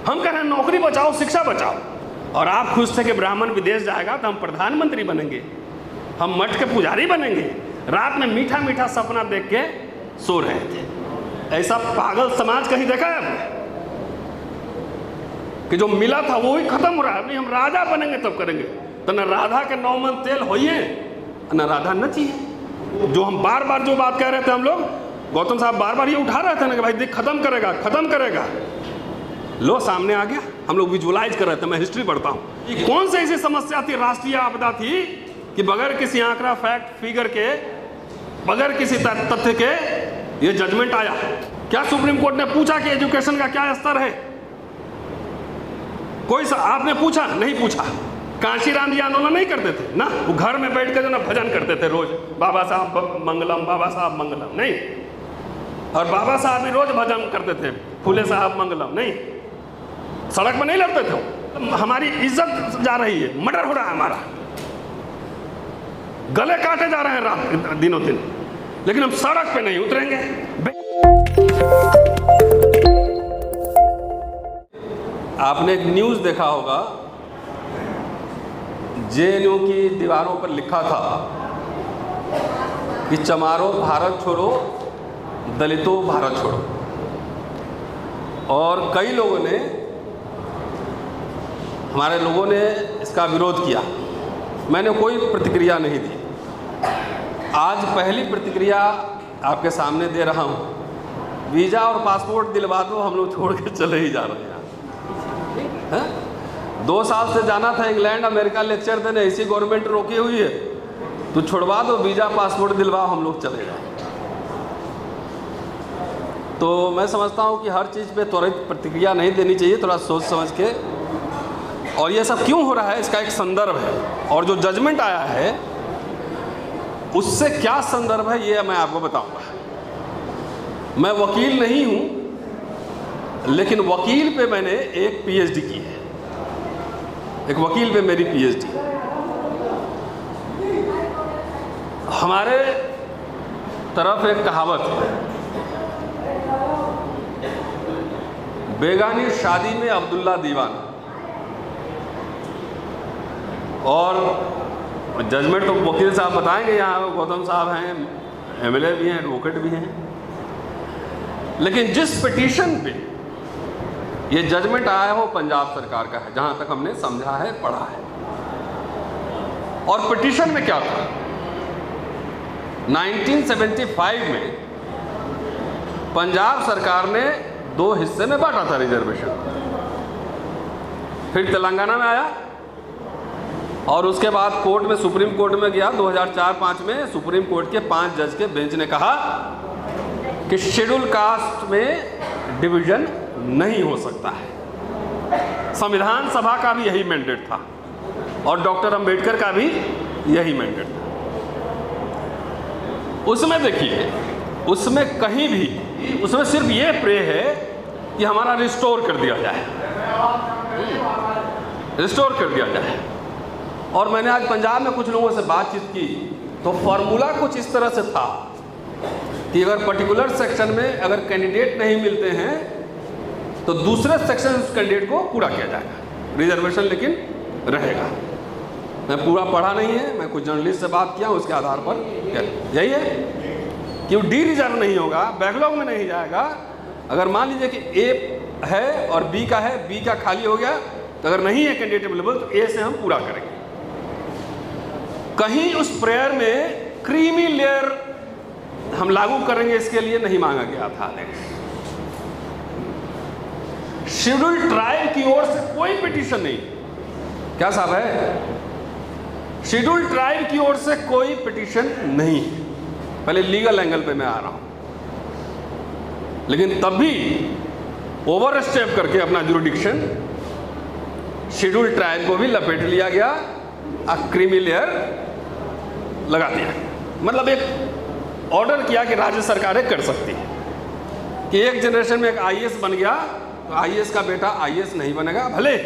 हम कह रहे हैं नौकरी बचाओ, शिक्षा बचाओ। और आप खुश थे कि ब्राह्मण विदेश जाएगा तो हम प्रधानमंत्री बनेंगे, हम मठ के पुजारी बनेंगे। रात में मीठा मीठा सपना देख के सो रहे थे। ऐसा पागल समाज कहीं देखा है आपने कि जो मिला था वो ही खत्म हो रहा है? नहीं, हम राजा बनेंगे तब करेंगे। तो न राधा के 9 मन तेल होइए, न राधा नचिए। जो हम बार बार जो बात कह रहे थे, हम लोग गौतम साहब बार बार ये उठा रहे थे ना कि भाई देख खत्म करेगा, खत्म करेगा। लो सामने आ गया, हम लोग विजुअलाइज कर रहे थे। मैं हिस्ट्री पढ़ता हूँ। ये कौन सी ऐसी समस्या थी, राष्ट्रीय आपदा थी कि बगैर किसी आंकड़ा, फैक्ट, फिगर के, बगैर किसी तथ्य के ये जजमेंट आया। क्या सुप्रीम कोर्ट ने पूछा कि एजुकेशन का क्या स्तर है? कोई आपने पूछा? नहीं पूछा। कांशीराम जी आंदोलन नहीं करते थे ना, वो घर में बैठ कर जो ना भजन करते थे रोज, बाबा साहब मंगलम, बाबा साहब मंगलम। नहीं, और बाबा साहब भी रोज भजन करते थे, फूले साहब मंगलम। नहीं, सड़क पर नहीं लड़ते थे। हमारी इज्जत जा रही है, मर्डर हो रहा है हमारा, गले काटे जा रहे हैं रात दिनों दिन, लेकिन हम सड़क पे नहीं उतरेंगे। आपने एक न्यूज़ देखा होगा, जेएनयू की दीवारों पर लिखा था कि चमारो भारत छोड़ो, दलितों भारत छोड़ो। और कई लोगों ने, हमारे लोगों ने इसका विरोध किया। मैंने कोई प्रतिक्रिया नहीं दी। आज पहली प्रतिक्रिया आपके सामने दे रहा हूँ। वीज़ा और पासपोर्ट दिलवा दो, हम लोग छोड़ के चले ही जा रहे हैं। 2 साल से जाना था इंग्लैंड अमेरिका लेक्चर देने, ऐसी गवर्नमेंट रोकी हुई है, तो छुड़वा दो, वीज़ा पासपोर्ट दिलवाओ, हम लोग चले जाए। तो मैं समझता हूँ कि हर चीज़ पे त्वरित प्रतिक्रिया नहीं देनी चाहिए, थोड़ा सोच समझ के। और ये सब क्यों हो रहा है, इसका एक संदर्भ है, और जो जजमेंट आया है उससे क्या संदर्भ है ये मैं आपको बताऊंगा। मैं वकील नहीं हूं, लेकिन वकील पे मैंने एक पीएचडी की है, एक वकील पे मेरी पीएचडी। हमारे तरफ एक कहावत है, बेगानी शादी में अब्दुल्ला दीवाना। और जजमेंट तो वकील साहब बताएंगे, यहाँ गौतम साहब हैं, एमएलए भी हैं, एडवोकेट भी हैं। लेकिन जिस पिटीशन पे ये जजमेंट आया हो पंजाब सरकार का है, जहाँ तक हमने समझा है, पढ़ा है। और पिटीशन में क्या था, 1975 में पंजाब सरकार ने 2 हिस्से में बांटा था रिजर्वेशन। फिर तेलंगाना में आया, और उसके बाद कोर्ट में, सुप्रीम कोर्ट में गया 2004-5 में। सुप्रीम कोर्ट के 5 जज के बेंच ने कहा कि शेड्यूल कास्ट में डिवीजन नहीं हो सकता है। संविधान सभा का भी यही मैंडेट था, और डॉक्टर अंबेडकर का भी यही मैंडेट था। उसमें देखिए, उसमें कहीं भी, उसमें सिर्फ ये प्रे है कि हमारा रिस्टोर कर दिया जाए, रिस्टोर कर दिया जाए। और मैंने आज पंजाब में कुछ लोगों से बातचीत की, तो फॉर्मूला कुछ इस तरह से था कि अगर पर्टिकुलर सेक्शन में अगर कैंडिडेट नहीं मिलते हैं तो दूसरे सेक्शन उस कैंडिडेट को पूरा किया जाएगा, रिजर्वेशन लेकिन रहेगा। मैं पूरा पढ़ा नहीं है, मैं कुछ जर्नलिस्ट से बात किया, उसके आधार पर यही है कि वो डी रिजर्व नहीं होगा, बैकलॉग में नहीं जाएगा। अगर मान लीजिए कि ए है और बी का है, बी का खाली हो गया, तो अगर नहीं है कैंडिडेट अवेलेबल तो ए से हम पूरा करेंगे। कहीं उस प्रेयर में क्रीमी लेयर हम लागू करेंगे इसके लिए नहीं मांगा गया था। शेड्यूल ट्राइब की ओर से कोई पिटीशन नहीं। क्या साहब है, शेड्यूल ट्राइब की ओर से कोई पिटीशन नहीं। पहले लीगल एंगल पे मैं आ रहा हूं, लेकिन तब भी ओवर स्टेप करके अपना जुरिडिक्शन शेड्यूल ट्राइब को भी लपेट लिया गया, क्रीमी लेयर लगा दिया। मतलब एक ऑर्डर किया कि राज्य सरकारें कर सकती है कि एक जनरेशन में एक आईएएस बन गया तो आईएएस का बेटा आईएएस नहीं बनेगा, भले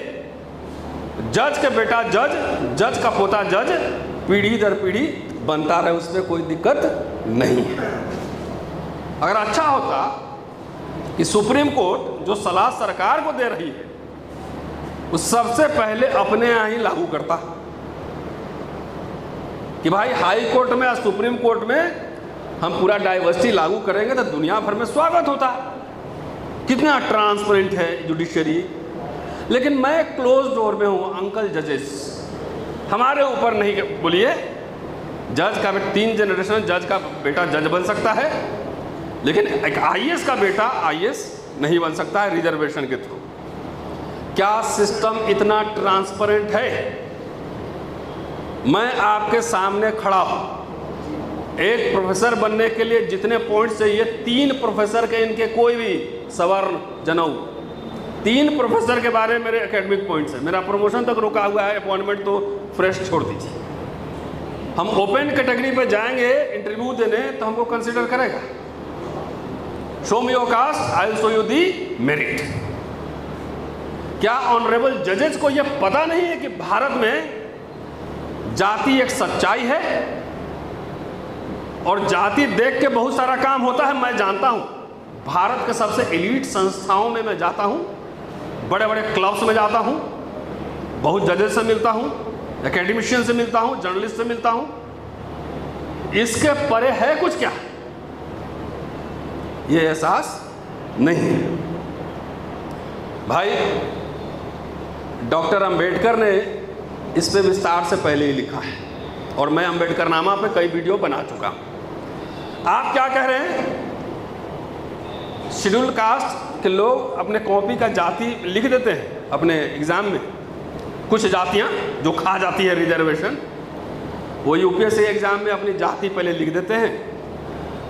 जज का बेटा जज, जज का पोता जज, पीढ़ी दर पीढ़ी बनता रहे, उसमें कोई दिक्कत नहीं है। अगर अच्छा होता कि सुप्रीम कोर्ट जो सलाह सरकार को दे रही है वो सबसे पहले अपने यहाँ ही लागू करता कि भाई हाई कोर्ट में या सुप्रीम कोर्ट में हम पूरा डाइवर्सिटी लागू करेंगे तो दुनिया भर में स्वागत होता। कितना ट्रांसपेरेंट है जुडिशरी। लेकिन मैं क्लोज डोर में हूँ अंकल जजेस, हमारे ऊपर नहीं बोलिए। जज का 3 जनरेशन जज का बेटा जज बन सकता है, लेकिन एक आईएएस का बेटा आईएएस नहीं बन सकता है रिजर्वेशन के थ्रू। क्या सिस्टम इतना ट्रांसपेरेंट है? मैं आपके सामने खड़ा हूं, एक प्रोफेसर बनने के लिए जितने पॉइंट चाहिए 3 प्रोफेसर के इनके कोई भी सवर्ण जनेऊ 3 प्रोफेसर के बारे में मेरे एकेडमिक पॉइंट्स है। मेरा प्रमोशन तक रुका हुआ है, अपॉइंटमेंट तो फ्रेश छोड़ दीजिए। हम ओपन कैटेगरी पे जाएंगे इंटरव्यू देने तो हमको कंसीडर करेगा। Show me your cast, I will show you the merit. क्या ऑनरेबल जजेस को यह पता नहीं है कि भारत में जाति एक सच्चाई है और जाति देख के बहुत सारा काम होता है? मैं जानता हूं, भारत के सबसे एलीट संस्थाओं में मैं जाता हूं, बड़े बड़े क्लब्स में जाता हूं, बहुत जजेस से मिलता हूं, एकेडमिशियन से मिलता हूं, जर्नलिस्ट से मिलता हूं। इसके परे है कुछ क्या? ये एहसास नहीं है। भाई डॉक्टर अंबेडकर ने इस पे विस्तार से पहले ही लिखा है और मैं अंबेडकर नामा पे कई वीडियो बना चुका। आप क्या कह रहे हैं? शेड्यूल कास्ट के लोग अपने कॉपी का जाति लिख देते हैं अपने एग्जाम में। कुछ जातियां जो खा जाती है रिजर्वेशन, वो यूपीएससी एग्जाम में अपनी जाति पहले लिख देते हैं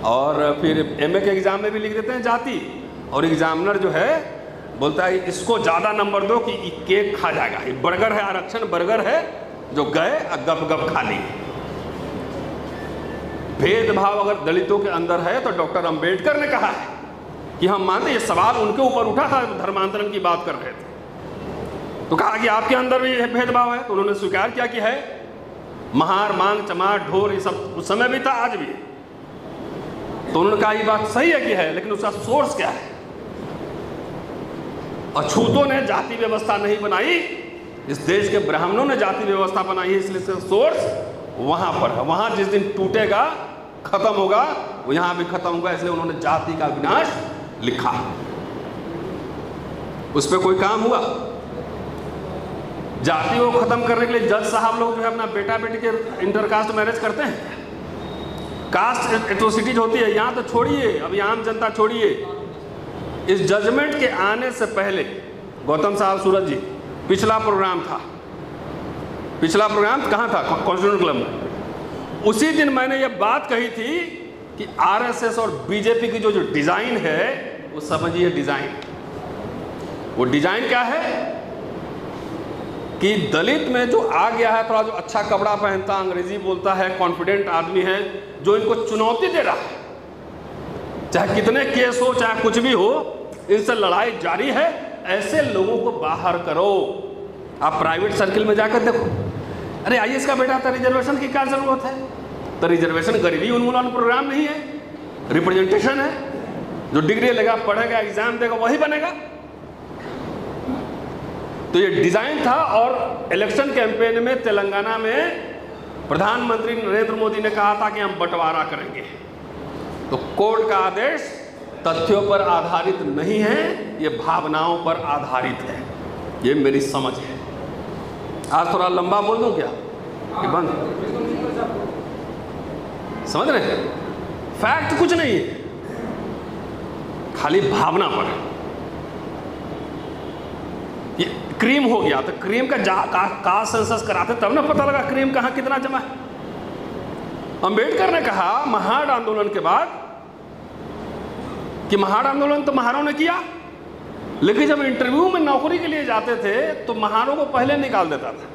और फिर एमए के एग्जाम में भी लिख देते हैं जाति, और एग्जामिनर जो है बोलता है इसको ज़्यादा नंबर दो कि ये केक खा जाएगा, ये बर्गर है, आरक्षण बर्गर है, जो गए और गप गप खा ली। भेदभाव अगर दलितों के अंदर है तो डॉक्टर अंबेडकर ने कहा है कि हम मानते, ये सवाल उनके ऊपर उठा था, धर्मांतरण की बात कर रहे थे, तो कहा कि आपके अंदर भी भेदभाव है, तो उन्होंने स्वीकार किया कि है। महार मांग चमार ढोर ये सब उस समय भी था, आज भी है। तो उन्होंने कहा ये बात सही है कि है, लेकिन उसका सोर्स क्या है? अछूतों ने जाति व्यवस्था नहीं बनाई, इस देश के ब्राह्मणों ने जाति व्यवस्था बनाई है, इसलिए इसका सोर्स वहां पर है। वहां जिस दिन टूटेगा, खत्म होगा, वो यहां भी खत्म होगा, इसलिए उन्होंने जाति का विनाश लिखा। उस पर कोई काम हुआ? जाति को खत्म करने के लिए जज साहब लोग जो है अपना बेटा बेटी के इंटरकास्ट मैरिज करते हैं। कास्ट एट्रोसिटीज होती है, यहाँ तो छोड़िए, अभी आम जनता छोड़िए। इस जजमेंट के आने से पहले गौतम साहब सूरज जी, पिछला प्रोग्राम था, पिछला प्रोग्राम कहाँ था? कॉन्स्टिट्यूशन क्लब में। उसी दिन मैंने ये बात कही थी कि आरएसएस और बीजेपी की जो डिजाइन है, वो समझिए डिजाइन। वो डिजाइन क्या है कि दलित में जो आ गया है, थोड़ा जो अच्छा कपड़ा पहनता, अंग्रेजी बोलता है, कॉन्फिडेंट आदमी है, जो इनको चुनौती दे रहा है, चाहे कितने केस हो, चाहे कुछ भी हो, इनसे लड़ाई जारी है, ऐसे लोगों को बाहर करो। आप प्राइवेट सर्किल में जाकर देखो, अरे आईएएस का बेटा था, रिजर्वेशन की क्या जरूरत है? तो रिजर्वेशन गरीबी उन्मूलन प्रोग्राम नहीं है, रिप्रेजेंटेशन है। जो डिग्री लेगा, पढ़ेगा, एग्जाम देगा, वही बनेगा। तो ये डिजाइन था। और इलेक्शन कैंपेन में तेलंगाना में प्रधानमंत्री नरेंद्र मोदी ने कहा था कि हम बंटवारा करेंगे। तो कोर्ट का आदेश तथ्यों पर आधारित नहीं है, ये भावनाओं पर आधारित है। ये मेरी समझ है। आज थोड़ा लंबा बोल दूं क्या कि बंद? समझ रहे हैं? फैक्ट कुछ नहीं है, खाली भावना पर। ये क्रीम हो गया तो क्रीम का सेंसस कराते तब ना पता लगा क्रीम कहाँ कितना जमा है। अंबेडकर ने कहा महाड़ आंदोलन के बाद कि महाड़ आंदोलन तो महारों ने किया, लेकिन जब इंटरव्यू में नौकरी के लिए जाते थे तो महारों को पहले निकाल देता था।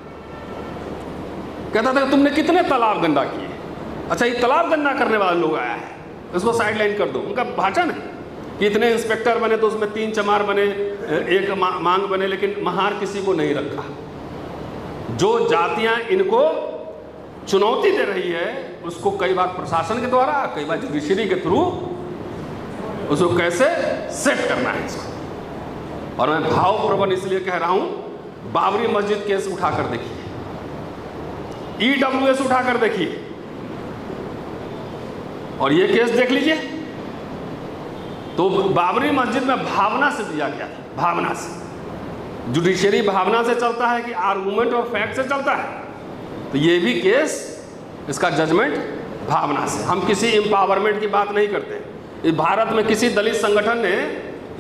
कहता था तुमने कितने तालाब गंदा किए, अच्छा ये तालाब गंदा करने वाले लोग आया है, इसको साइड लाइन कर दो। उनका भाषण है कि इतने इंस्पेक्टर बने तो उसमें 3 चमार बने, 1 मांग बने, लेकिन महार किसी को नहीं रखा। जो जातियां इनको चुनौती दे रही है उसको कई बार प्रशासन के द्वारा, कई बार जुडिशरी के थ्रू उसको कैसे सेट करना है इसको। और मैं भावप्रवण इसलिए कह रहा हूं बाबरी मस्जिद केस उठाकर देखिए, EWS उठाकर देखिए, और ये केस देख लीजिए। तो बाबरी मस्जिद में भावना से दिया गया था, भावना से। जुडिशरी भावना से चलता है कि आर्गूमेंट और फैक्ट से चलता है, तो ये भी केस, इसका जजमेंट भावना से। हम किसी एम्पावरमेंट की बात नहीं करते। इस भारत में किसी दलित संगठन ने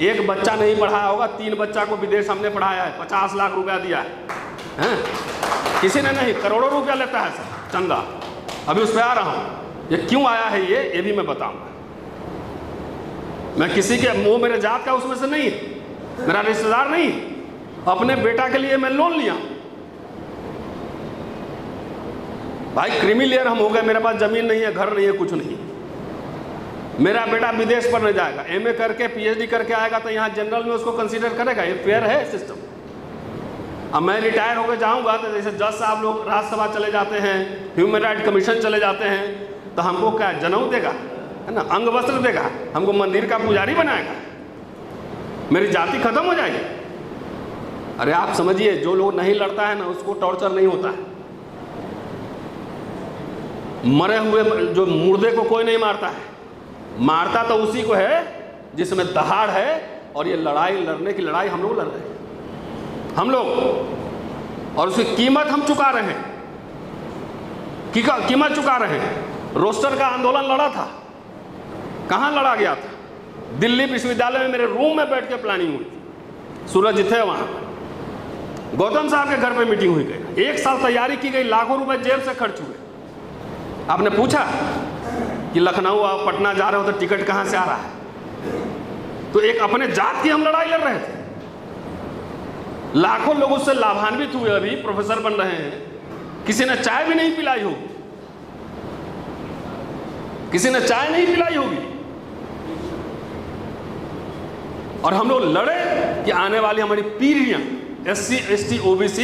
एक बच्चा नहीं पढ़ाया होगा, 3 बच्चा को विदेश हमने पढ़ाया है, 50 लाख रुपया दिया है? किसी ने नहीं, करोड़ों रुपया लेता है सर चंदा। अभी उस पर आ रहा हूँ, ये क्यों आया है ये भी मैं बताऊंगा। मैं किसी के, वो मेरे जात का उसमें से नहीं है, मेरा रिश्तेदार नहीं, अपने बेटा के लिए मैं लोन लिया। भाई क्रीमिलियर हम हो गए, मेरे पास जमीन नहीं है, घर नहीं है, कुछ नहीं। मेरा बेटा विदेश पढ़ने जाएगा, MA करके PhD करके आएगा, तो यहाँ जनरल में उसको कंसीडर करेगा? ये फेयर है सिस्टम? अब मैं रिटायर होकर जाऊँगा तो जैसे जज साहब लोग राज्यसभा चले जाते हैं, ह्यूमन राइट कमीशन चले जाते हैं, तो हमको क्या जनेऊ देगा, है ना, अंग वस्त्र देगा, हमको मंदिर का पुजारी बनाएगा, मेरी जाति खत्म हो जाएगी? अरे आप समझिए, जो लोग नहीं लड़ता है ना, उसको टॉर्चर नहीं होता है। मरे हुए जो मुर्दे को कोई नहीं मारता है, मारता तो उसी को है जिसमें दहाड़ है। और ये लड़ाई लड़ने की लड़ाई हम लोग लड़ रहे हैं, हम लोग, और उसकी कीमत हम चुका रहे हैं, कीमत चुका रहे हैं। रोस्टर का आंदोलन लड़ा था, कहाँ लड़ा गया था? दिल्ली विश्वविद्यालय में मेरे रूम में बैठ के प्लानिंग हुई थी, सूरज थे वहाँ, गौतम साहब के घर पे मीटिंग हुई गई, 1 साल तैयारी की गई, लाखों रुपए जेब से खर्च हुए। आपने पूछा कि लखनऊ और पटना जा रहे हो तो टिकट कहाँ से आ रहा है? तो एक अपने जात की हम लड़ाई लड़ रहे थे, लाखों लोग उससे लाभान्वित हुए, अभी प्रोफेसर बन रहे हैं, किसी ने चाय भी नहीं पिलाई होगी, किसी ने चाय नहीं पिलाई होगी। और हम लोग लड़े कि आने वाली हमारी पीढ़ियां SC ST OBC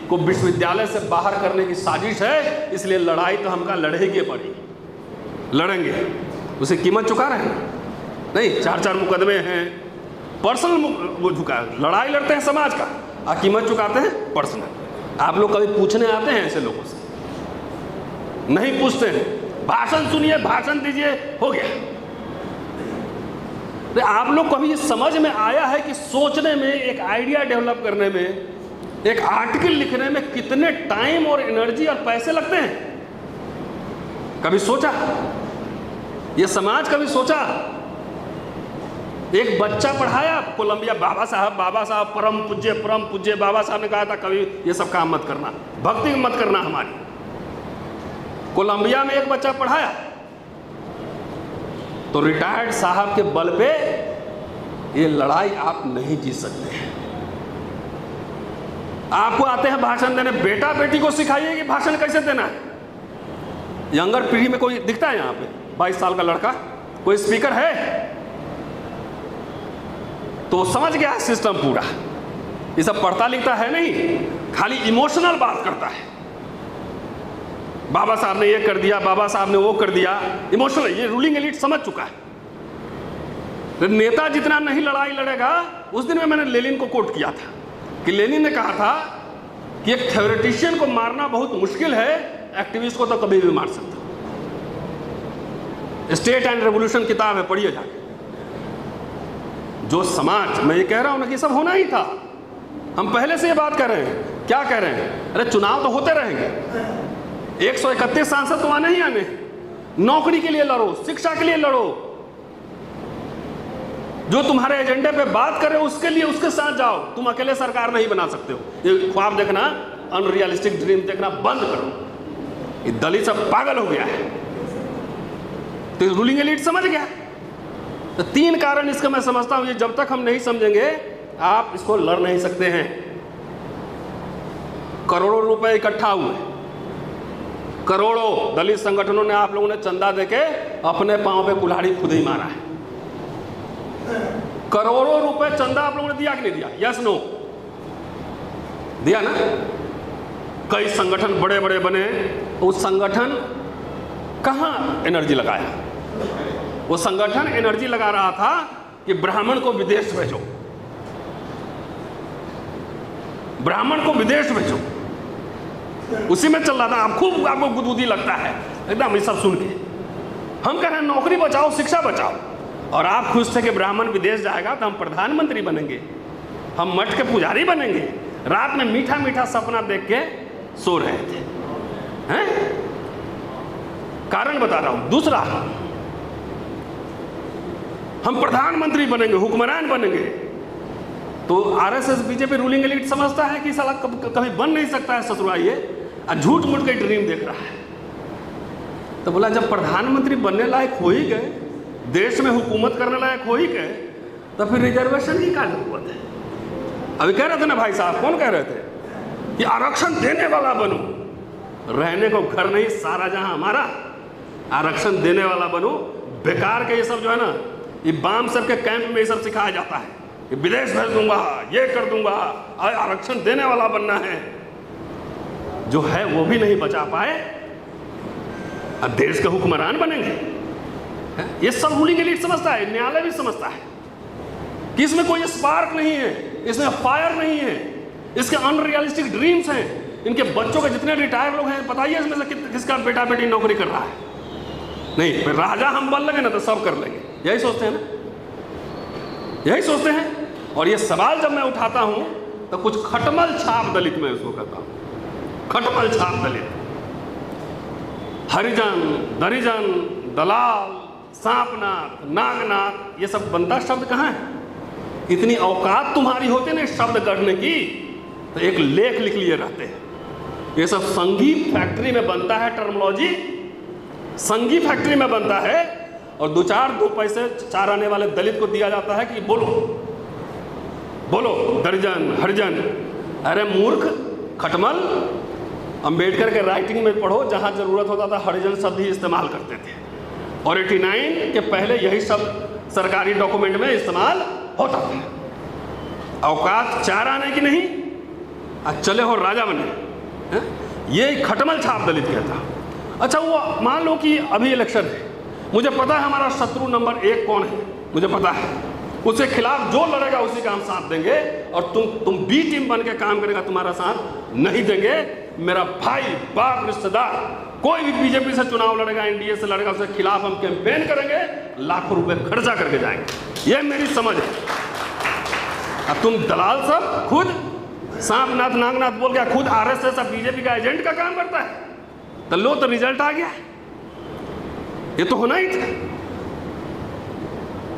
को विश्वविद्यालय से बाहर करने की साजिश है, इसलिए लड़ाई तो हमका लड़ेगी पड़ेगी, लड़ेंगे, उसे कीमत चुका रहे हैं। नहीं 4-4 मुकदमे हैं, पर्सनल वो चुका, लड़ाई लड़ते हैं समाज का, और कीमत चुकाते हैं पर्सनल। आप लोग कभी पूछने आते हैं ऐसे लोगों से? नहीं पूछते हैं, भाषण सुनिए, भाषण दीजिए, हो गया। तो आप लोग कभी ये समझ में आया है कि सोचने में, एक आइडिया डेवलप करने में, एक आर्टिकल लिखने में कितने टाइम और एनर्जी और पैसे लगते हैं? कभी सोचा? ये समाज कभी सोचा? एक बच्चा पढ़ाया कोलंबिया, बाबा साहब परम पूज्य बाबा साहब ने कहा था कभी ये सब काम मत करना, भक्ति मत करना हमारी। कोलंबिया में एक बच्चा पढ़ाया, तो रिटायर्ड साहब के बल पे ये लड़ाई आप नहीं जीत सकते हैं। आपको आते हैं भाषण देने, बेटा बेटी को सिखाइए कि भाषण कैसे देना है। यंगर पीढ़ी में कोई दिखता है यहाँ पे? 22 साल का लड़का, कोई स्पीकर है? तो समझ गया सिस्टम पूरा। ये सब पढ़ता लिखता है नहीं, खाली इमोशनल बात करता है। बाबा साहब ने ये कर दिया, बाबा साहब ने वो कर दिया, इमोशनल। ये रूलिंग एलिट समझ चुका है। तो नेता जितना नहीं लड़ाई लड़ेगा, उस दिन में मैंने लेनिन को कोट किया था कि लेनिन ने कहा था कि एक थ्योरेटिशियन को मारना बहुत मुश्किल है, एक्टिविस्ट को तो कभी भी मार सकता। स्टेट एंड रेवोल्यूशन किताब है, पढ़िए जाके। जो समाज, मैं ये कह रहा हूं ना कि सब होना ही था, हम पहले से ये बात कर रहे हैं। क्या कह रहे हैं? अरे चुनाव तो होते रहेंगे, 131 सांसद तो आने ही आने। नौकरी के लिए लड़ो, शिक्षा के लिए लड़ो, जो तुम्हारे एजेंडे पे बात कर रहे हो उसके लिए उसके साथ जाओ। तुम अकेले सरकार नहीं बना सकते हो। ये ख्वाब देखना, अनरियलिस्टिक ड्रीम देखना बंद करो। ये दलित सब पागल हो गया है। तो रूलिंग एलिट समझ गया। तो 3 कारण इसका मैं समझता हूं, ये जब तक हम नहीं समझेंगे आप इसको लड़ नहीं सकते हैं। करोड़ों रुपए इकट्ठा हुए, करोड़ों दलित संगठनों ने, आप लोगों ने चंदा देके अपने पांव पे कुल्हाड़ी खुद ही मारा है। करोड़ों रुपए चंदा आप लोगों ने दिया कि नहीं दिया? Yes no? दिया ना? कई संगठन बड़े बड़े बने, उस संगठन कहां एनर्जी लगाया? वो संगठन एनर्जी लगा रहा था कि ब्राह्मण को विदेश भेजो। ब्राह्मण को विदेश भेजो, उसी में चल रहा था। आप खूब आपको गुदगुदी लगता है एकदम ये सब सुन के। हम कह रहे हैं नौकरी बचाओ, शिक्षा बचाओ, और आप खुश थे कि ब्राह्मण विदेश जाएगा तो हम प्रधानमंत्री बनेंगे, हम मठ के पुजारी बनेंगे। रात में मीठा मीठा सपना देख के सो रहे थे हैं? कारण बता रहा हूं। दूसरा, हम प्रधानमंत्री बनेंगे, हुक्मरान बनेंगे, तो आरएसएस बीजेपी रूलिंग एलिट समझता है कि साला कभी बन नहीं सकता है ससुरा, ये झूठ मूठ के ड्रीम देख रहा है। तो बोला जब प्रधानमंत्री बनने लायक हो ही गए, देश में हुकूमत करने लायक हो ही गए, तो फिर रिजर्वेशन की क्या जरूरत है? अभी कह रहे थे ना भाई साहब, कौन कह रहे थे कि आरक्षण देने वाला बनो, रहने को घर नहीं सारा जहां हमारा, आरक्षण देने वाला बनो। बेकार के ये सब जो है ना, ये बाम सब के कैंप में ये सब सिखाया जाता है कि विदेश भेज दूंगा, ये कर दूंगा, आरक्षण देने वाला बनना है। जो है वो भी नहीं बचा पाए, अब देश के हुक्मरान बनेंगे। ये सब रूलिंग एलिट समझता है, न्यायालय भी समझता है कि इसमें कोई स्पार्क नहीं है, इसमें फायर नहीं है, इसके अनरियलिस्टिक ड्रीम्स हैं। इनके बच्चों के जितने रिटायर लोग हैं, बताइए इसमें से किसका बेटा बेटी नौकरी कर रहा है? नहीं, फिर राजा हम बन लेंगे ना तो सब कर लेंगे, यही सोचते हैं ना, यही सोचते हैं। और ये सवाल जब मैं उठाता हूं तो कुछ खटमल छाप दलित में उसको कहता हूं, खटमल छाप दलित, हरिजन, दरिजन, दलाल, सांपनाथ, नागनाथ, ये सब बंदा शब्द कहाँ है? इतनी औकात तुम्हारी होती ना शब्द गढ़ने की, तो एक लेख लिख लिए रहते हैं। ये सब संगीत फैक्ट्री में बनता है, टर्मोलॉजी संगीत फैक्ट्री में बनता है, और दो पैसे चार आने वाले दलित को दिया जाता है कि बोलो बोलो दर्जन हरिजन। अरे मूर्ख खटमल, अंबेडकर के राइटिंग में पढ़ो, जहां जरूरत होता था हरिजन शब्द ही इस्तेमाल करते थे, और 89 के पहले यही शब्द सरकारी डॉक्यूमेंट में इस्तेमाल होता था। औकात चार आने की नहीं, आज चले हो राजा बने, ये खटमल छाप दलित कहता। अच्छा, वो मान लो कि अभी इलेक्शन है, मुझे पता है हमारा शत्रु नंबर 1 कौन है, मुझे पता है, उसके खिलाफ जो लड़ेगा उसी का हम साथ देंगे, और तुम बी टीम बन के काम करेगा, तुम्हारा साथ नहीं देंगे। मेरा भाई, बाप, रिश्तेदार कोई भी बीजेपी से चुनाव लड़ेगा, एनडीए से लड़ेगा, उसके खिलाफ हम कैंपेन करेंगे, लाखों रुपए खर्चा करके जाएंगे, ये मेरी समझ है। अब तुम दलाल सब खुद सांपनाथ नागनाथ बोल गया, खुद आरएसएस बीजेपी का एजेंट का काम करता है, तो लो तो रिजल्ट आ गया, ये तो होना ही था।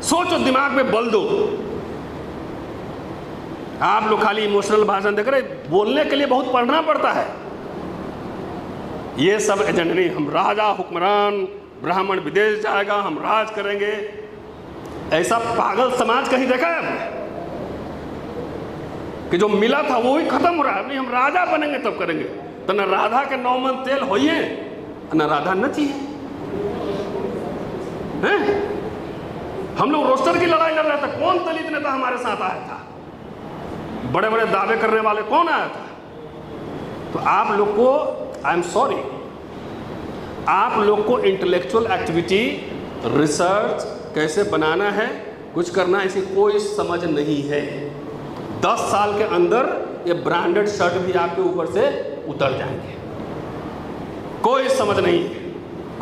सोचो, दिमाग में बल दो। आप लोग खाली इमोशनल भाषण देख रहे, बोलने के लिए बहुत पढ़ना पड़ता है। ये सब एजेंट नहीं, हम राजा हुक्मरान, ब्राह्मण विदेश जाएगा, हम राज करेंगे, ऐसा पागल समाज कहीं देखा है आपने? कि जो मिला था वो ही खत्म हो रहा है। नहीं, हम राजा बनेंगे तब करेंगे, तो न राधा के 9 मन तेल होइए, न राधा नचिए। हम लोग रोस्टर की लड़ाई लड़ रहे थे, कौन दलित नेता हमारे साथ आया था? बड़े बड़े दावे करने वाले कौन आया था? तो आप लोग को, आई एम सॉरी, आप लोग को इंटेलेक्चुअल एक्टिविटी, रिसर्च कैसे बनाना है, कुछ करना, ऐसी कोई समझ नहीं है। 10 साल के अंदर ये ब्रांडेड शर्ट भी आपके ऊपर से उतर जाएंगे, कोई समझ नहीं है।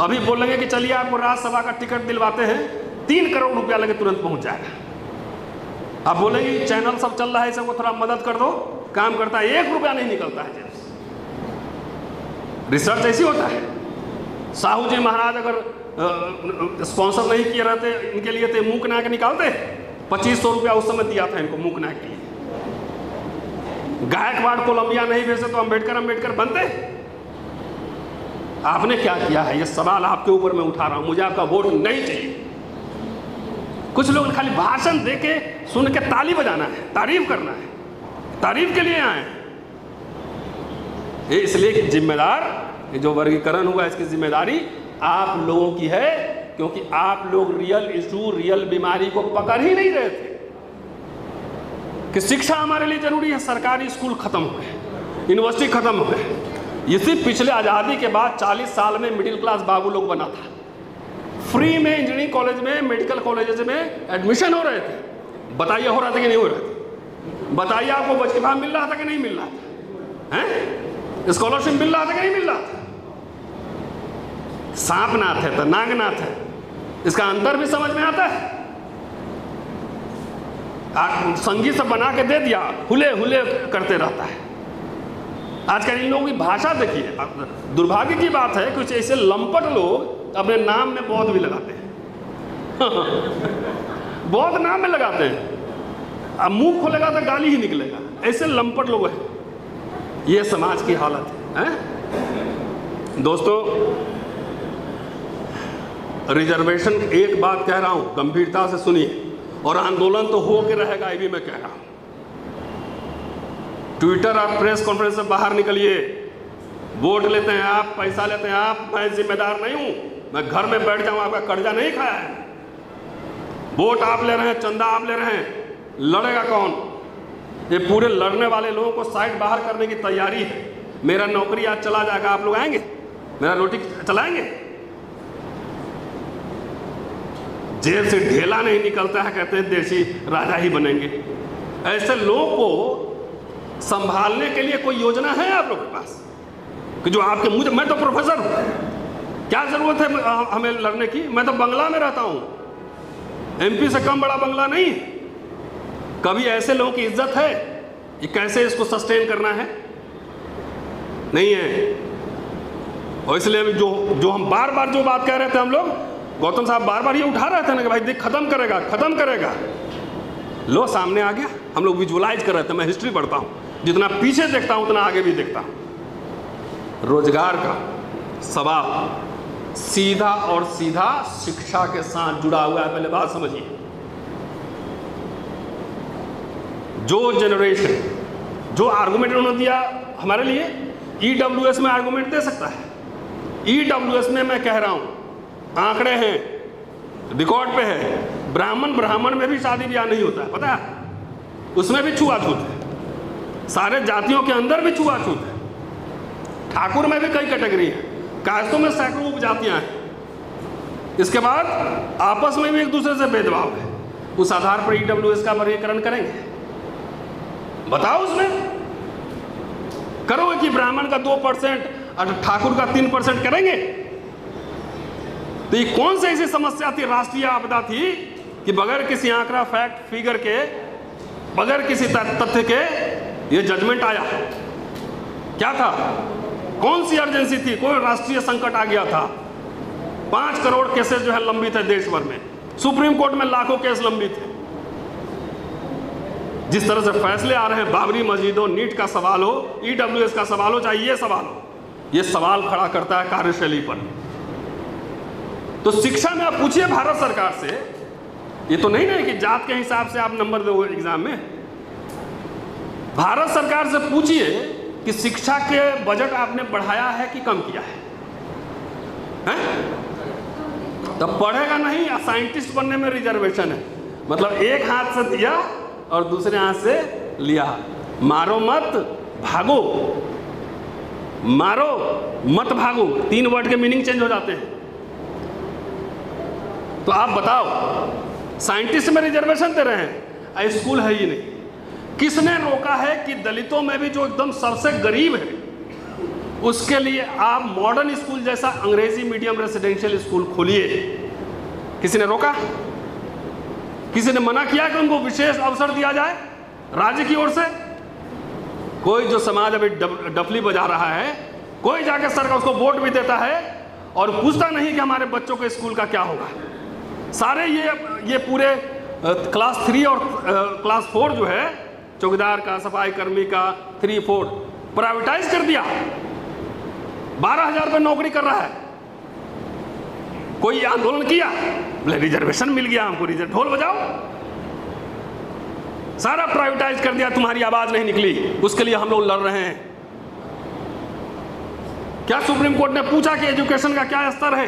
अभी बोलेंगे कि चलिए आपको राज्यसभा का टिकट दिलवाते हैं, 3 करोड़ रुपया लगे तुरंत पहुंच जाएगा। आप बोलेंगे चैनल सब चल रहा है, सबको थोड़ा मदद कर दो, काम करता है, 1 रुपया नहीं निकलता है। रिसर्च ऐसी होता है। साहू जी महाराज अगर स्पॉन्सर नहीं किए रहते इनके लिए, तो मूक नायक निकालते, 2500 रुपया उस समय दिया था इनको मूक नायक के लिए। गायकवाड़ कोलंबिया नहीं भेजते तो अंबेडकर बनते। आपने क्या किया है? ये सवाल आपके ऊपर मैं उठा रहा हूं, मुझे आपका वोट नहीं चाहिए। कुछ लोग खाली भाषण देके सुन के ताली बजाना है, तारीफ करना है, तारीफ के लिए आए। ये इसलिए कि जिम्मेदार, जो वर्गीकरण हुआ इसकी जिम्मेदारी आप लोगों की है, क्योंकि आप लोग रियल इशू, रियल बीमारी को पकड़ ही नहीं रहे थे कि शिक्षा हमारे लिए जरूरी है। सरकारी स्कूल खत्म हो गए, यूनिवर्सिटी खत्म हो गए। इसी पिछले आज़ादी के बाद 40 साल में मिडिल क्लास बाबू लोग बना था। फ्री में इंजीनियरिंग कॉलेज में, मेडिकल कॉलेजेस में एडमिशन हो रहे थे। बताइए हो रहा था कि नहीं हो रहा था? बताइए, आपको बच के भाव मिल रहा था कि नहीं मिल रहा था? हैं? स्कॉलरशिप मिल रहा था कि नहीं मिल रहा था? सांपनाथ है तो नागनाथ है, इसका अंतर भी समझ में आता है? संगीत सब बना के दे दिया, हुले हुले करते रहता है। आजकल इन लोगों की भाषा देखिए, दुर्भाग्य की बात है कुछ ऐसे लंपट लोग अपने नाम में बौद्ध भी लगाते हैं। बौद्ध नाम में लगाते हैं, अब मुंह खोलेगा तो गाली ही निकलेगा, ऐसे लंपट लोग हैं। ये समाज की हालत है। दोस्तों, रिजर्वेशन, एक बात कह रहा हूं, गंभीरता से सुनिए, और आंदोलन तो हो के रहेगा, ये भी मैं कह रहा हूं। ट्विटर और प्रेस कॉन्फ्रेंस से बाहर निकलिए। वोट लेते हैं आप, पैसा लेते हैं आप, मैं जिम्मेदार नहीं हूं, मैं घर में बैठ जाऊं, आपका कर्जा नहीं खाया है। वोट आप ले रहे हैं, चंदा आप ले रहे हैं, लड़ेगा कौन? ये पूरे लड़ने वाले लोगों को साइड बाहर करने की तैयारी है। मेरा नौकरी आज चला जाएगा, आप लोग आएंगे, मेरा रोटी चलाएंगे? जेल से ढेला नहीं निकलता है, कहते हैं देशी राजा ही बनेंगे। ऐसे लोगों को संभालने के लिए कोई योजना है आप लोगों के पास कि जो आपके मुझे, मैं तो प्रोफेसर हूं, क्या जरूरत है हमें लड़ने की? मैं तो बंगला में रहता हूं, एमपी से कम बड़ा बंगला नहीं है। कभी ऐसे लोगों की इज्जत है? ये कैसे इसको सस्टेन करना है? नहीं है। और इसलिए जो हम बार बार जो बात कह रहे थे, हम लोग, गौतम साहब बार बार ये उठा रहे थे ना कि भाई देख, खत्म करेगा, खत्म करेगा। लो सामने आ गया, हम लोग विजुअलाइज कर रहे थे। मैं हिस्ट्री पढ़ता हूं, जितना पीछे देखता हूं उतना आगे भी देखता हूं। रोजगार का सवाल सीधा और सीधा शिक्षा के साथ जुड़ा हुआ है। पहले बात समझिए, जो जनरेशन, जो आर्गुमेंट उन्होंने दिया हमारे लिए, ईडब्ल्यूएस में आर्गुमेंट दे सकता है। ईडब्ल्यूएस में मैं कह रहा हूं, आंकड़े हैं, रिकॉर्ड पे है, ब्राह्मण में भी शादी ब्याह नहीं होता है, पता है? उसमें भी छुआछूत है, सारे जातियों के अंदर भी छुआछूत है। ठाकुर में भी कई कैटेगरी है, कास्तों में सैकड़ों उपजातियां हैं। इसके बाद आपस में भी एक दूसरे से भेदभाव है। उस आधार पर ईडब्ल्यूएस का वर्गीकरण करेंगे? बताओ, उसमें करोगे कि ब्राह्मण का 2% और ठाकुर का 3% करेंगे? तो ये कौन सी ऐसी समस्या थी, राष्ट्रीय आपदा थी, कि बगैर किसी आंकड़ा, फैक्ट, फिगर के, बगैर किसी तथ्य के ये जजमेंट आया? क्या था? कौन सी अर्जेंसी थी? कोई राष्ट्रीय संकट आ गया था। 5 करोड़ केसेस जो है लंबित है देश भर में, सुप्रीम कोर्ट में लाखों केस लंबित है। जिस तरह से फैसले आ रहे हैं, बाबरी मस्जिद हो, नीट का सवाल हो, ईडब्ल्यूएस का सवाल हो, चाहे ये सवाल हो, ये सवाल खड़ा करता है कार्यशैली पर। तो शिक्षा में आप पूछिए भारत सरकार से, ये तो नहीं ना कि जात के हिसाब से आप नंबर दो एग्जाम में। भारत सरकार से पूछिए कि शिक्षा के बजट आपने बढ़ाया है कि कम किया है? तब पढ़ेगा नहीं। साइंटिस्ट बनने में रिजर्वेशन है, मतलब एक हाथ से दिया और दूसरे हाथ से लिया। मारो मत भागो, मारो मत भागो, 3 वर्ड के मीनिंग चेंज हो जाते हैं। तो आप बताओ, साइंटिस्ट में रिजर्वेशन दे रहे हैं, स्कूल है ही नहीं। किसने रोका है कि दलितों में भी जो एकदम सबसे गरीब है, उसके लिए आप मॉडर्न स्कूल जैसा अंग्रेजी मीडियम रेसिडेंशियल स्कूल खोलिए? किसी ने रोका? किसी ने मना किया कि उनको विशेष अवसर दिया जाए राज्य की ओर से? कोई जो समाज अभी डफली बजा रहा है, कोई जाके सरकार उसको वोट भी देता है और पूछता नहीं कि हमारे बच्चों के स्कूल का क्या होगा। सारे ये पूरे क्लास 3 और क्लास 4 जो है, चौकीदार का, सफाई कर्मी का, 3-4 प्राइवेटाइज कर दिया। 12,000 रुपये नौकरी कर रहा है। कोई आंदोलन किया, बोले रिजर्वेशन मिल गया हमको, ढोल बजाओ। सारा प्राइवेटाइज कर दिया, तुम्हारी आवाज नहीं निकली, उसके लिए हम लोग लड़ रहे हैं। क्या सुप्रीम कोर्ट ने पूछा कि एजुकेशन का क्या स्तर है?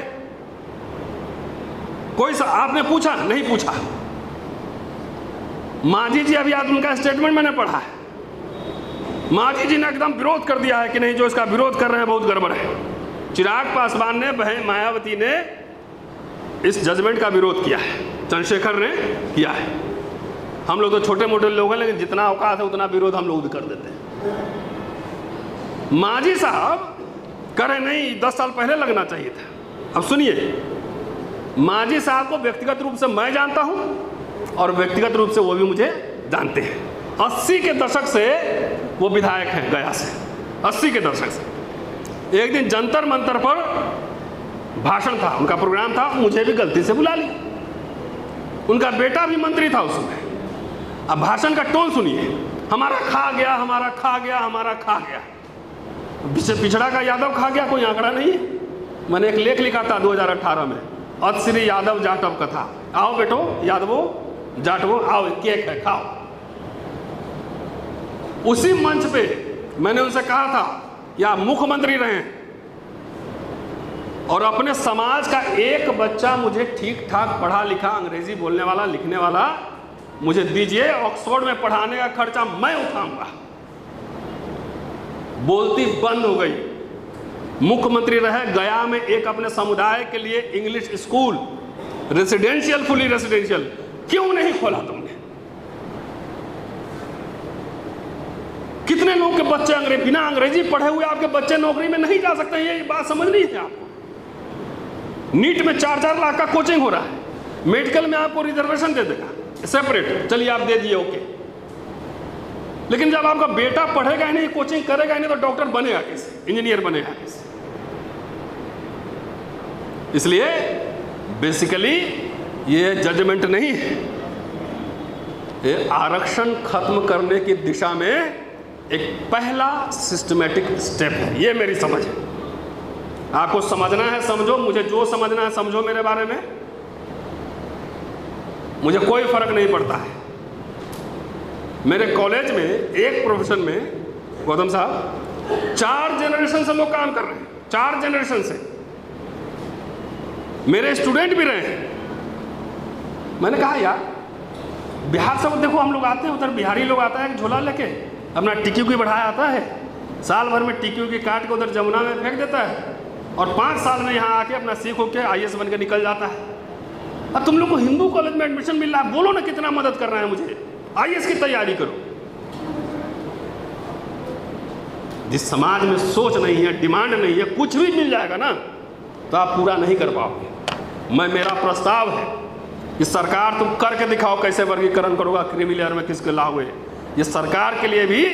कोई आपने पूछा? नहीं पूछा। मांझी जी, अभी आज उनका स्टेटमेंट मैंने पढ़ा है, मांझी जी ने एकदम विरोध कर दिया है कि नहीं, जो इसका विरोध कर रहे हैं बहुत गड़बड़ है। चिराग पासवान ने, बहन मायावती ने इस जजमेंट का विरोध किया है, चंद्रशेखर ने किया है। हम लोग तो छोटे मोटे लोग हैं, लेकिन जितना औकात है उतना विरोध हम लोग कर देते हैं। मांझी साहब करे नहीं, 10 साल पहले लगना चाहिए था। अब सुनिए, मांझी साहब को व्यक्तिगत रूप से मैं जानता हूं और व्यक्तिगत रूप से वो भी मुझे जानते हैं। 80 के दशक से वो विधायक हैं गया से, 80 के दशक से। एक दिन जंतर मंतर पर भाषण था, उनका प्रोग्राम था, मुझे भी गलती से बुला लिया। उनका बेटा भी मंत्री था उसमें। अब भाषण का टोन सुनिए, हमारा खा गया, हमारा खा गया, हमारा खा गया। पिछड़ा का यादव खा गया, कोई आंकड़ा नहीं है। मैंने एक लेख लिखा था 2018 में, अतश्री यादव जाटव कथा। आओ बेटो यादवो जाटवो, आओ केक है खाओ। उसी मंच पे मैंने उनसे कहा था कि आप मुख्यमंत्री रहे और अपने समाज का एक बच्चा मुझे ठीक ठाक पढ़ा लिखा, अंग्रेजी बोलने वाला, लिखने वाला मुझे दीजिए, ऑक्सफोर्ड में पढ़ाने का खर्चा मैं उठाऊंगा। बोलती बंद हो गई। मुख्यमंत्री रहे, गया में एक अपने समुदाय के लिए English school, residential, fully residential, क्यों नहीं खोला तुमने? कितने लोग के बच्चे बिना अंग्रेजी पढ़े हुए आपके बच्चे नौकरी में नहीं जा सकते? ये बात समझ नहीं है आपको। नीट में 4-4 लाख का कोचिंग हो रहा है, मेडिकल में आपको रिजर्वेशन दे देगा सेपरेट, चलिए आप दे दिए ओके। लेकिन जब आपका बेटा पढ़ेगा ही नहीं, कोचिंग करेगा ही नहीं, तो डॉक्टर बनेगा कैसे, इंजीनियर बनेगा कैसे? इसलिए बेसिकली ये जजमेंट नहीं है, ये आरक्षण खत्म करने की दिशा में एक पहला सिस्टमैटिक स्टेप है। ये मेरी समझ है। आपको समझना है समझो, मुझे जो समझना है समझो। मेरे बारे में मुझे कोई फर्क नहीं पड़ता है। मेरे कॉलेज में एक प्रोफेशन में गौतम साहब 4 जनरेशन से लोग काम कर रहे हैं, 4 जनरेशन से मेरे स्टूडेंट भी रहे हैं। मैंने कहा यार बिहार से देखो हम लोग आते हैं, उधर बिहारी लोग आता है कि झोला लेके अपना टिक्की की बढ़ाया आता है, साल भर में टिक्की की काट के उधर जमुना में फेंक देता है और 5 साल में यहाँ आके अपना सीख होके IAS बन के निकल जाता है। अब तुम लोग को हिंदू कॉलेज में एडमिशन मिल रहा है, बोलो ना कितना मदद कर रहे हैं मुझे, IAS की तैयारी करो। जिस समाज में सोच नहीं है, डिमांड नहीं है, कुछ भी मिल जाएगा ना तो आप पूरा नहीं कर पाओगे। मेरा प्रस्ताव है कि सरकार तुम करके दिखाओ कैसे वर्गीकरण करोगा, क्रीमी लेयर में किसके लाओगे। ये सरकार के लिए भी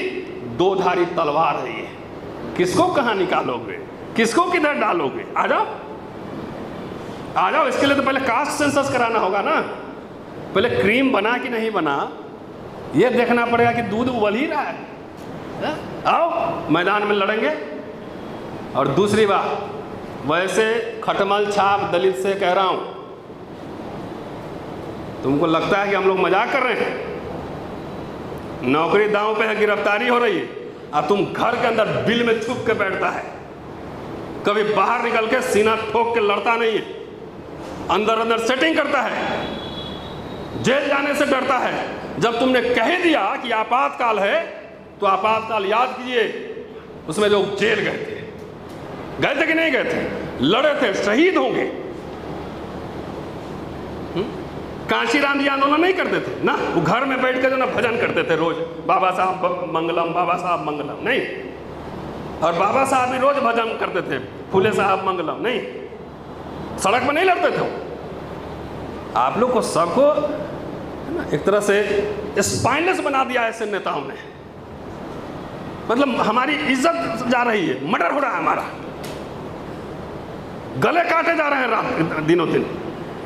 2धारी तलवार है। ये किसको कहाँ निकालोगे, किसको किधर डालोगे? आ जाओ आ जाओ। इसके लिए तो पहले कास्ट सेंसस कराना होगा ना, पहले क्रीम बना कि नहीं बना ये देखना पड़ेगा कि दूध उबल ही रहा है। आओ मैदान में लड़ेंगे। और दूसरी बात, वैसे खटमल छाप दलित से कह रहा हूं, तुमको लगता है कि हम लोग मजाक कर रहे हैं? नौकरी दांव पे है, गिरफ्तारी हो रही है, अब तुम घर के अंदर बिल में छुप के बैठता है, कभी बाहर निकल के सीना ठोक के लड़ता नहीं है, अंदर अंदर सेटिंग करता है, जेल जाने से डरता है। जब तुमने कह दिया कि आपातकाल है तो आपातकाल याद कीजिए, उसमें लोग जेल गए थे कि नहीं गए थे? लड़े थे, शहीद होंगे। कांशीराम जी आंदोलन नहीं करते थे ना, वो घर में बैठ कर जो ना भजन करते थे रोज, बाबा साहब मंगलम, बाबा साहब मंगलम नहीं। और बाबा साहब भी रोज भजन करते थे, फूले साहब मंगलम नहीं। सड़क में नहीं लड़ते थे। आप लोग को सबको एक तरह से स्पाइनलेस बना दिया ऐसे नेताओं ने। मतलब हमारी इज्जत जा रही है, मर्डर हो रहा है, हमारा गले काटे जा रहे हैं रात दिनों दिन,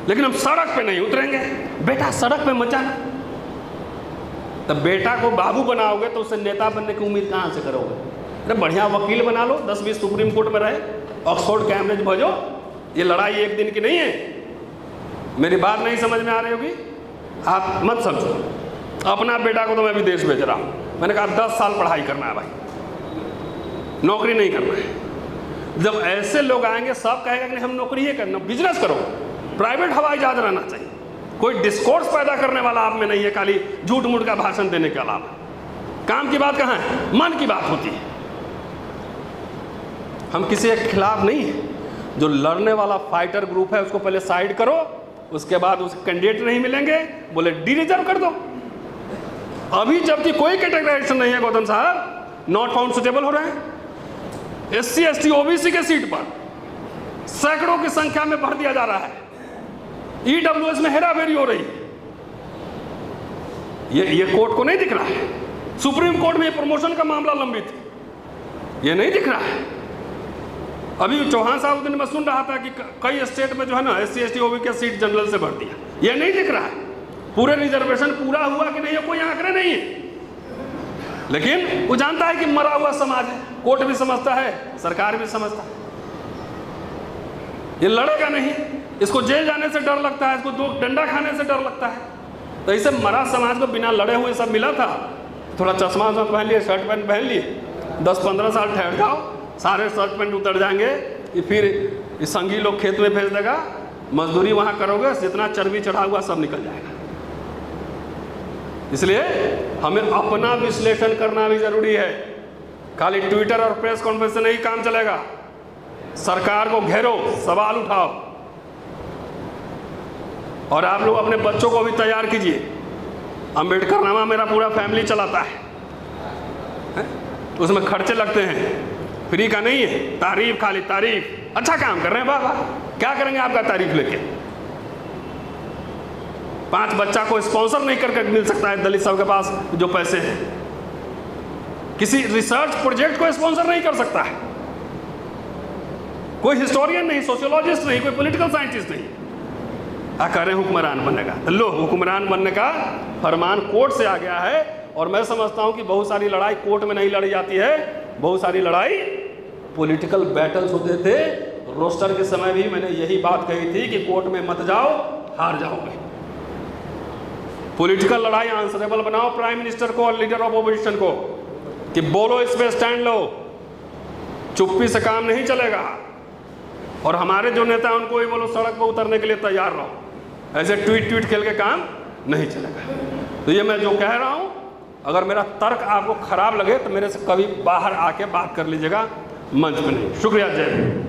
लेकिन हम सड़क पे नहीं उतरेंगे। बेटा सड़क पे मत जाना। तब बेटा को बाबू बनाओगे तो उससे नेता बनने की उम्मीद कहाँ से करोगे? अरे बढ़िया वकील बना लो, 10-20 सुप्रीम कोर्ट में रहे, ऑक्सफोर्ड कैम्ब्रिज भेजो। ये लड़ाई एक दिन की नहीं है। मेरी बात नहीं समझ में आ रही होगी, आप मत समझो। अपना बेटा को तो मैं विदेश भेज रहा हूँ। मैंने कहा 10 साल पढ़ाई करना है भाई, नौकरी नहीं करना है। जब ऐसे लोग आएंगे सब कहेगा कि हम नौकरी ही करना, बिजनेस करो, प्राइवेट हवाई जहाज रहना चाहिए। कोई डिस्कोर्स पैदा करने वाला आप में नहीं है, खाली झूठ मूठ का भाषण देने के अलावा। काम की बात कहाँ है? मन की बात होती है। हम किसी के खिलाफ नहीं है। जो लड़ने वाला फाइटर ग्रुप है उसको पहले साइड करो, उसके बाद उसे कैंडिडेट नहीं मिलेंगे, बोले डी रिजर्व कर दो। अभी जबकि कोई कैटेगराइजेशन नहीं है गौतम साहब, नॉट फाउंड सुटेबल हो रहे हैं। SC ST OBC के सीट पर सैकड़ों की संख्या में भर दिया जा रहा है। EWS में हेराफेरी हो रही है। ये कोर्ट को नहीं दिख रहा है। सुप्रीम कोर्ट में प्रमोशन का मामला लंबित है, ये नहीं दिख रहा है। अभी चौहान साहब दिन मैं सुन रहा था कि कई स्टेट में जो है ना SC ST OBC के सीट जनरल से भर दिया, ये नहीं दिख रहा है। पूरे रिजर्वेशन पूरा हुआ कि नहीं, ये कोई आंकड़े नहीं है। लेकिन वो जानता है कि मरा हुआ समाज है, कोर्ट भी समझता है, सरकार भी समझता है। ये लड़ेगा नहीं, इसको जेल जाने से डर लगता है, इसको दो डंडा खाने से डर लगता है। तो इसे मरा समाज को बिना लड़े हुए सब मिला था, थोड़ा चश्मा वश्मा पहन लिए, शर्ट पैंट पहन लिए, 10-15 साल ठहर जाओ, सारे शर्ट पैंट उतर जाएंगे, फिर संगी लोग खेत में भेज देगा, मजदूरी वहाँ करोगे, जितना चर्बी चढ़ा हुआ सब निकल जाएगा। इसलिए हमें अपना विश्लेषण करना भी जरूरी है। खाली ट्विटर और प्रेस कॉन्फ्रेंस से नहीं काम चलेगा। सरकार को घेरो, सवाल उठाओ, और आप लोग अपने बच्चों को भी तैयार कीजिए। अम्बेडकर नामा मेरा पूरा फैमिली चलाता है, उसमें खर्चे लगते हैं, फ्री का नहीं है। तारीफ, खाली तारीफ, अच्छा काम कर रहे हैं, वाह वाह। क्या करेंगे आपका तारीफ लेके? 5 बच्चा को स्पॉन्सर नहीं करके मिल सकता है दलित साहब के पास जो पैसे हैं। किसी रिसर्च प्रोजेक्ट को स्पॉन्सर नहीं कर सकता है, कोई हिस्टोरियन नहीं, सोशियोलॉजिस्ट नहीं, कोई पॉलिटिकल साइंटिस्ट नहीं। कह रहे हुक्मरान बनेगा। लो, हुक्मरान बनने का फरमान कोर्ट से आ गया है। और मैं समझता हूं कि बहुत सारी लड़ाई कोर्ट में नहीं लड़ी जाती है, बहुत सारी लड़ाई पॉलिटिकल बैटल्स होते थे। रोस्टर के समय भी मैंने यही बात कही थी कि कोर्ट में मत जाओ, हार जाओगे। पॉलिटिकल लड़ाई आंसरेबल बनाओ प्राइम मिनिस्टर को और लीडर ऑफ ओपोजिशन को कि बोलो, इस पे स्टैंड लो, चुप्पी से काम नहीं चलेगा। और हमारे जो नेता हैं उनको भी बोलो सड़क पर उतरने के लिए तैयार रहो, ऐसे ट्वीट खेल के काम नहीं चलेगा। तो ये मैं जो कह रहा हूँ, अगर मेरा तर्क आपको खराब लगे तो मेरे से कभी बाहर आके बात कर लीजिएगा, मंच में नहीं। शुक्रिया, जय हिंद।